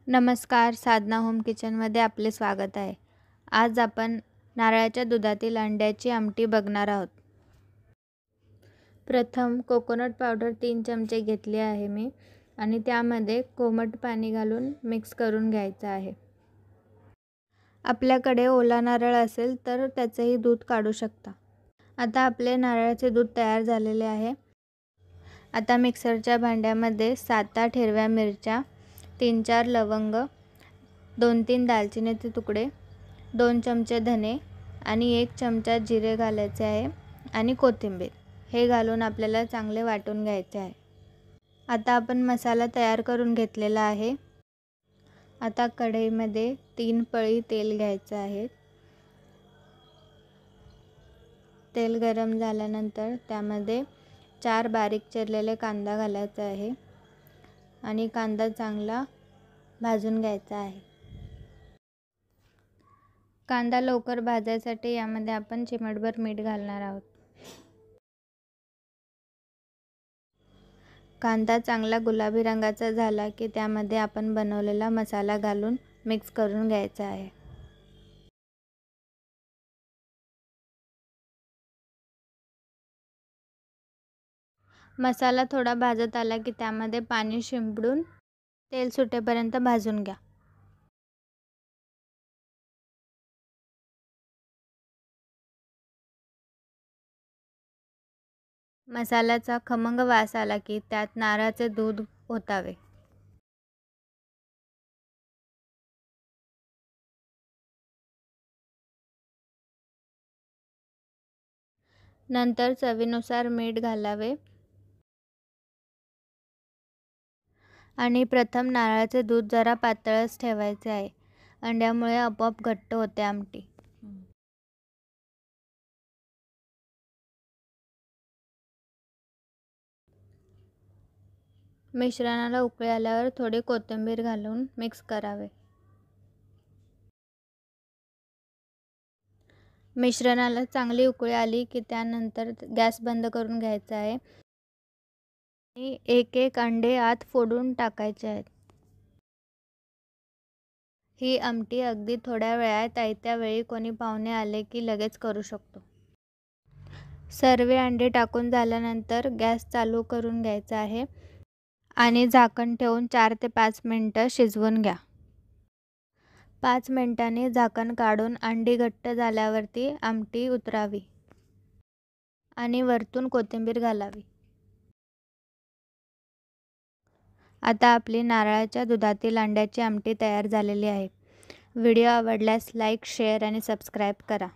नमस्कार, साधना होम किचनमध्ये आपले स्वागत आहे. आज आपण नारळाच्या दुधातील अंड्याची आमटी बघणार आहोत. प्रथम कोकोनट पावडर 3 चमचे घेतली आहे मी आणि त्यामध्ये कोमट पाणी घालून मिक्स करून घ्यायचं आहे. आपल्याकडे ओला नारळ असेल तर त्याचेही दूध काढू शकता. आता आपले नारळाचे दूध तयार झालेले आहे. आता मिक्सरच्या भांड्यामध्ये 7-8 हिरव्या मिरच्या, 3-4 लवंग, 2-3 दालचिनीचे तुकडे, 2 चमचे धने आणि 1 चमचा जिरे घालायचे आहे आणि कोथिंबीर हे घालून आपल्याला चांगले वाटून घ्यायचे आहे. आता आपण मसाला तयार करून घेतलेला आहे. आता कढईमध्ये 3 पळी तेल घ्यायचं आहे. तेल गरम झाल्यानंतर त्यामध्ये 4 बारीक चिरलेले कांदा घालायचा आहे आणि कांदा चांगला भाजून घ्यायचा आहे. कांदा लवकर भाजायसाठी यामध्ये आपण चिमटभर मीठ घालणार आहोत. कांदा चांगला गुलाबी रंगाचा झाला की त्यामध्ये आपण बनवलेला मसाला घालून मिक्स करून घ्यायचा आहे. मसाला थोडा भाजत आला की त्यामध्ये पाणी शिंपडून तेल सुटेपर्यंत भाजून घ्या. मसाल्याचा खमंग वास आला की त्यात नारळाचे दूध ओतावे. नंतर चवीनुसार मीठ घालावे आणि प्रथम नारळाचे दूध जरा पातळच ठेवायचे आहे. अंड्यामुळे आपोआप घट्ट होते आमटी. मिश्रणाला उकळी आल्यावर थोडी कोथिंबीर घालून मिक्स करावे. मिश्रणाला चांगली उकळी आली की त्यानंतर गॅस बंद करून घ्यायचा आहे आणि एक अंडे आत फोडून टाकायचे आहेत. ही आमटी अगदी थोड्या वेळात आयत्या वेळी कोणी पाहुणे आले की लगेच करू शकतो. सर्व अंडे टाकून झाल्यानंतर गॅस चालू करून घ्यायचा आहे आणि झाकण ठेवून 4 ते 5 मिनिटं शिजवून घ्या. 5 मिनिटांनी झाकण काढून अंडी घट्ट झाल्यावरती आमटी उतरावी आणि वरतून कोथिंबीर घालावी. आता आपली नारळाच्या दुधातील अंड्याची आमटी तयार झालेली आहे. व्हिडिओ आवडल्यास लाईक, शेअर आणि सबस्क्राईब करा.